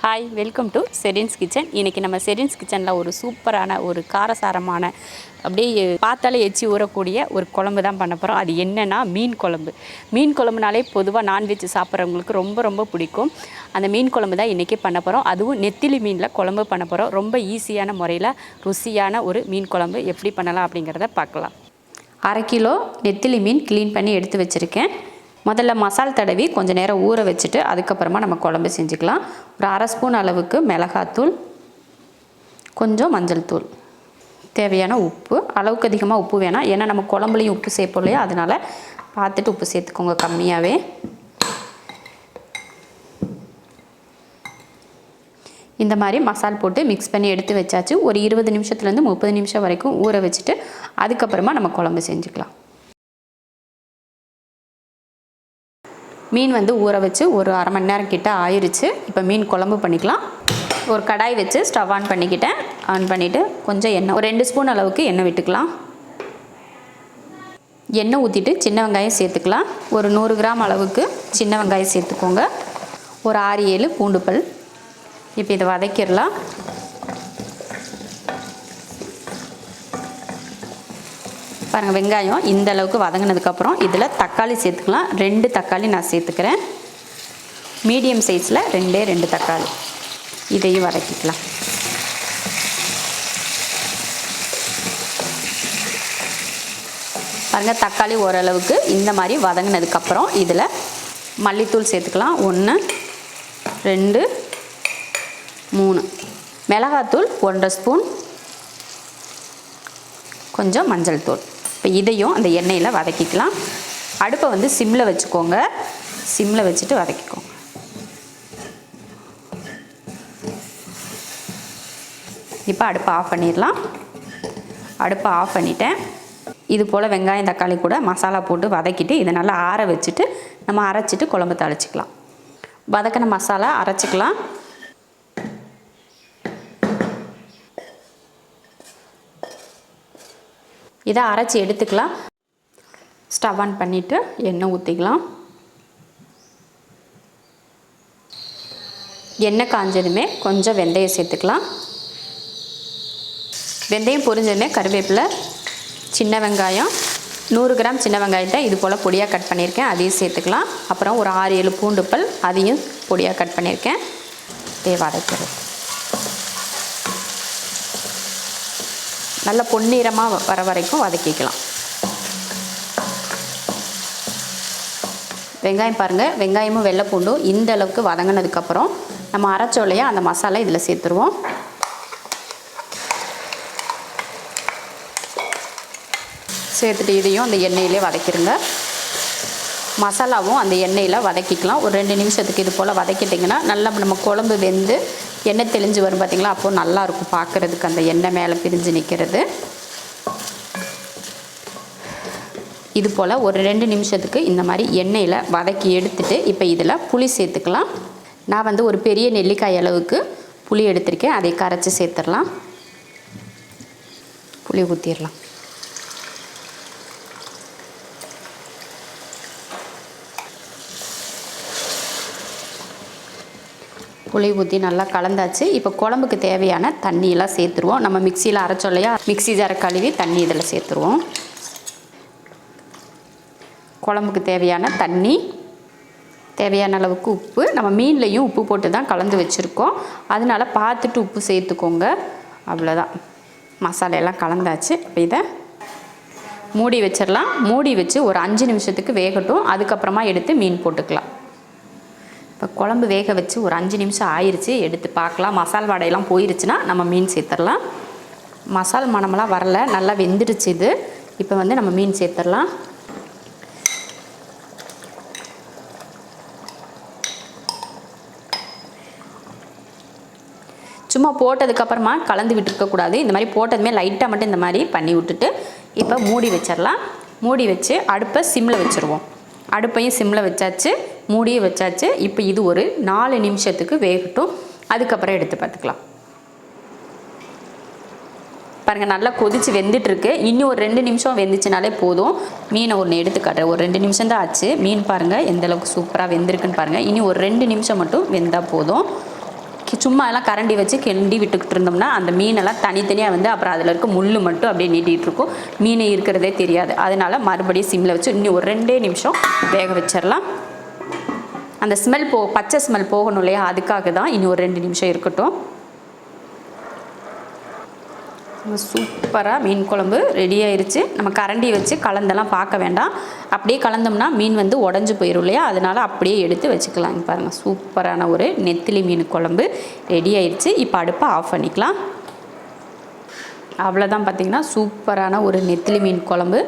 Hi, welcome to Sherin's kitchen. இன்றைக்கி நம்ம ஷெரின்ஸ் கிச்சனில் ஒரு சூப்பரான ஒரு காரசாரமான அப்படியே பார்த்தாலே எச்சி ஊறக்கூடிய ஒரு குழம்பு தான் பண்ண போகிறோம். அது என்னென்னா மீன் குழம்பு. மீன் குழம்புனாலே பொதுவாக நான்வெஜ் சாப்பிட்றவங்களுக்கு ரொம்ப ரொம்ப பிடிக்கும். அந்த மீன் குழம்பு தான் இன்றைக்கி பண்ண போகிறோம். அதுவும் நெத்திலி மீனில் குழம்பு பண்ண போகிறோம். ரொம்ப ஈஸியான முறையில் ருசியான ஒரு மீன் குழம்பு எப்படி பண்ணலாம் அப்படிங்கிறத பார்க்கலாம். 1/2 கிலோ நெத்திலி மீன் க்ளீன் பண்ணி எடுத்து வச்சுருக்கேன். முதல்ல மசால் தடவி கொஞ்சம் நேரம் ஊற வச்சுட்டு அதுக்கப்புறமா நம்ம குழம்பு செஞ்சுக்கலாம். ஒரு 1/2 ஸ்பூன் அளவுக்கு மிளகாத்தூள், கொஞ்சம் மஞ்சள் தூள், தேவையான உப்பு. அளவுக்கு அதிகமாக உப்பு வேணாம், ஏன்னா நம்ம குழம்புலையும் உப்பு சேர்ப்போம் இல்லையா, அதனால் பார்த்துட்டு உப்பு சேர்த்துக்கோங்க கம்மியாகவே. இந்த மாதிரி மசால் போட்டு மிக்ஸ் பண்ணி எடுத்து வச்சாச்சு. ஒரு 20 நிமிஷத்துலேருந்து 30 நிமிஷம் வரைக்கும் ஊற வச்சுட்டு அதுக்கப்புறமா நம்ம குழம்பு செஞ்சுக்கலாம். மீன் ஊற வச்சு ஒரு 1/2 மணி நேரம் கிட்ட ஆயிடுச்சு. இப்போ மீன் குழம்பு பண்ணிக்கலாம். ஒரு கடாய் வச்சு ஸ்டவ் ஆன் பண்ணிக்கிட்டேன். ஆன் பண்ணிவிட்டு கொஞ்சம் எண்ணெய், ஒரு 2 ஸ்பூன் அளவுக்கு எண்ணெய் விட்டுக்கலாம். எண்ணெய் ஊற்றிட்டு சின்ன வெங்காயம் சேர்த்துக்கலாம். ஒரு 100 கிராம் அளவுக்கு சின்ன வெங்காயம் சேர்த்துக்கோங்க. ஒரு 6-7 பூண்டு பல். இப்போ இதை வதக்கிடலாம். பாருங்கள், வெங்காயம் இந்த அளவுக்கு வதங்கினதுக்கப்புறம் இதில் தக்காளி சேர்த்துக்கலாம். 2 தக்காளி நான் சேர்த்துக்கிறேன். மீடியம் சைஸில் 2 தக்காளி. இதையும் வதக்கிக்கலாம். பாருங்கள், தக்காளி ஓரளவுக்கு இந்த மாதிரி வதங்கினதுக்கப்புறம் இதில் மல்லித்தூள் சேர்த்துக்கலாம். 1 2 3, மிளகாத்தூள் 1/2 ஸ்பூன், கொஞ்சம் மஞ்சள் தூள். இப்போ இதையும் அந்த எண்ணெயில் வதக்கிக்கலாம். அடுப்பை சிம்மில் வச்சுக்கோங்க. சிம்மில் வச்சுட்டு வதக்கிக்கோங்க. இப்போ அடுப்பை ஆஃப் பண்ணிடலாம். அடுப்பை ஆஃப் பண்ணிட்டேன். இது போல் வெங்காயம் தக்காளி கூட மசாலா போட்டு வதக்கிட்டு இதை நல்லா ஆற வச்சுட்டு நம்ம அரைச்சிட்டு குழம்பு தாளிச்சிக்கலாம். வதக்கின மசாலா அரைச்சிக்கலாம். இதை அரைச்சி எடுத்துக்கலாம். ஸ்டவ் ஆன் பண்ணிவிட்டு எண்ணெய் ஊற்றிக்கலாம். எண்ணெய் காஞ்சதுமே கொஞ்சம் வெந்தயம் சேர்த்துக்கலாம். வெந்தயம் பொரிஞ்சதுமே கருவேப்பிலை, சின்ன வெங்காயம், 100 கிராம் சின்ன வெங்காயத்தை இது போல் பொடியாக கட் பண்ணியிருக்கேன், அதையும் சேர்த்துக்கலாம். அப்புறம் ஒரு 6-7 பூண்டு பல், அதையும் பொடியாக கட் பண்ணியிருக்கேன். வதக்கிறது நல்ல பொன்னிறமாக வர வரைக்கும் வதக்கிக்கலாம். வெங்காயம் பாருங்கள், வெங்காயமும் வெள்ளை பூண்டும் இந்த அளவுக்கு வதங்கினதுக்கப்புறம் நம்ம அரைச்சோலையா அந்த மசாலா இதில் சேர்த்துருவோம். சேர்த்துட்டு இதையும் அந்த எண்ணெயிலே வதக்கிடுங்க. மசாலாவும் அந்த எண்ணெயில் வதக்கிக்கலாம். ஒரு 2 நிமிஷத்துக்கு இது போல் வதக்கிட்டிங்கன்னா நல்லா நம்ம குழம்பு வெந்து எண்ணெய் தெளிஞ்சு வரும் பார்த்திங்களா, அப்போது நல்லாயிருக்கும் பார்க்குறதுக்கு. அந்த எண்ணெய் மேலே பிரிஞ்சு நிற்கிறது. இது போல் ஒரு 2 நிமிஷத்துக்கு இந்த மாதிரி எண்ணெயில் வதக்கி எடுத்துகிட்டு இப்போ இதில் புளி சேர்த்துக்கலாம். நான் ஒரு பெரிய நெல்லிக்காய் அளவுக்கு புளி எடுத்திருக்கேன், அதை கரைச்சி சேர்த்துடலாம். புளி ஊற்றிடலாம். புளி ஊற்றி நல்லா கலந்தாச்சு. இப்போ குழம்புக்கு தேவையான தண்ணியெல்லாம் சேர்த்துருவோம். நம்ம மிக்சியில் அரைச்சோம் இல்லையா, மிக்சி ஜாரை கழுவி தண்ணி இதில் சேர்த்துருவோம். குழம்புக்கு தேவையான தண்ணி, தேவையான அளவுக்கு உப்பு. நம்ம மீன்லேயும் உப்பு போட்டு தான் கலந்து வச்சுருக்கோம், அதனால் பார்த்துட்டு உப்பு சேர்த்துக்கோங்க. அவ்வளோதான், மசாலையெல்லாம் கலந்தாச்சு. இப்போ இதை மூடி வச்சிடலாம். மூடி வச்சு ஒரு 5 நிமிஷத்துக்கு வேகட்டும். அதுக்கப்புறமா எடுத்து மீன் போட்டுக்கலாம். இப்போ குழம்பு வேக வச்சு ஒரு 5 நிமிஷம் ஆயிடுச்சு. எடுத்து பார்க்கலாம். மசால் வாடையெல்லாம் போயிடுச்சுன்னா நம்ம மீன் சேர்த்துடலாம். மசால் மணமெல்லாம் வரல, நல்லா வெந்துடுச்சு இது. இப்போ நம்ம மீன் சேர்த்துடலாம். சும்மா போட்டதுக்கப்புறமா கலந்து விட்டுருக்கக்கூடாது. இந்த மாதிரி போட்டதுமே லைட்டாக மட்டும் இந்த மாதிரி பண்ணி விட்டுட்டு இப்போ மூடி வச்சிடலாம். மூடி வச்சு அடுப்பை சிம்மில் வச்சுருவோம். அடுப்பையும் சிம்மில் வச்சாச்சு, மூடியும் வச்சாச்சு. இப்போ இது ஒரு 4 நிமிஷத்துக்கு வேகட்டும். அதுக்கப்புறம் எடுத்து பார்த்துக்கலாம். பாருங்கள், நல்லா கொதித்து வெந்துட்டுருக்கு. இன்னும் ஒரு 2 நிமிஷம் வெந்துச்சுனாலே போதும். மீனை ஒன்று எடுத்து காட்டுறேன். ஒரு 2 நிமிஷம் தான் ஆச்சு. மீன் பாருங்கள் எந்தளவுக்கு சூப்பராக வெந்திருக்குன்னு பாருங்கள். இனி ஒரு 2 நிமிஷம் மட்டும் வெந்தால் போதும். சும்மா எல்லாம் கரண்டி வச்சு கிண்டி விட்டுக்கிட்டு இருந்தோம்னா அந்த மீனெல்லாம் தனித்தனியாக வந்து அப்புறம் அதில் இருக்க முள் மட்டும் அப்படியே நீட்டிகிட்டு இருக்கும், மீன் இருக்கிறதே தெரியாது. அதனால் மறுபடியும் சிம்மில் வச்சு இன்னும் ஒரு 2 நிமிஷம் வேக வச்சிடலாம். அந்த ஸ்மெல் பச்சை ஸ்மெல் போகணும் இல்லையா, அதுக்காக தான் இன்னும் ஒரு 2 நிமிஷம் இருக்கட்டும். சூப்பராக மீன் குழம்பு ரெடி ஆயிடுச்சு. நம்ம கரண்டி வச்சு கலந்தெல்லாம் பார்க்க வேண்டாம், அப்படியே கலந்தோம்னா மீன் வந்து உடஞ்சி போயிடும் இல்லையா, அதனால் அப்படியே எடுத்து வச்சுக்கலாம். பாருங்கள், சூப்பரான ஒரு நெத்திலி மீன் குழம்பு ரெடி ஆயிடுச்சு. இப்போ அடுப்பை ஆஃப் பண்ணிக்கலாம். அவ்வளோதான், பார்த்திங்கன்னா சூப்பரான ஒரு நெத்திலி மீன் குழம்பு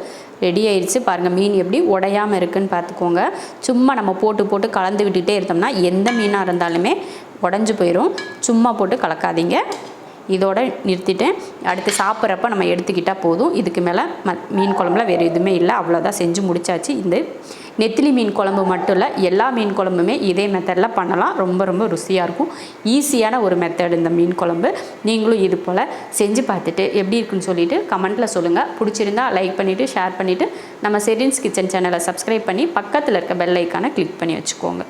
ரெடி ஆயிடுச்சு. பாருங்கள், மீன் எப்படி உடையாமல் இருக்குதுன்னு பார்த்துக்கோங்க. சும்மா நம்ம போட்டு கலந்து விட்டுகிட்டே இருந்தோம்னா எந்த மீனாக இருந்தாலுமே உடஞ்சி போயிடும். சும்மா போட்டு கலக்காதீங்க. இதோட நிறுத்திட்டேன். அடுத்து சாப்பிட்றப்ப நம்ம எடுத்துக்கிட்டால் போதும். இதுக்கு மேலே மீன் குழம்புல வேறு எதுவுமே இல்லை. அவ்வளோதான், செஞ்சு முடிச்சாச்சு. இந்த நெத்திலி மீன் குழம்பு மட்டும் இல்லை, எல்லா மீன் குழம்புமே இதே மெத்தடில் பண்ணலாம். ரொம்ப ரொம்ப ருசியாக இருக்கும். ஈஸியான ஒரு மெத்தட் இந்த மீன் குழம்பு. நீங்களும் இது போல் செஞ்சு பார்த்துட்டு எப்படி இருக்குன்னு சொல்லிவிட்டு கமெண்ட்டில் சொல்லுங்கள். பிடிச்சிருந்தா லைக் பண்ணிவிட்டு ஷேர் பண்ணிவிட்டு நம்ம ஷெரின்ஸ் கிச்சன் சேனலை சப்ஸ்கிரைப் பண்ணி பக்கத்தில் இருக்க பெல் ஐக்கானை கிளிக் பண்ணி வச்சுக்கோங்க.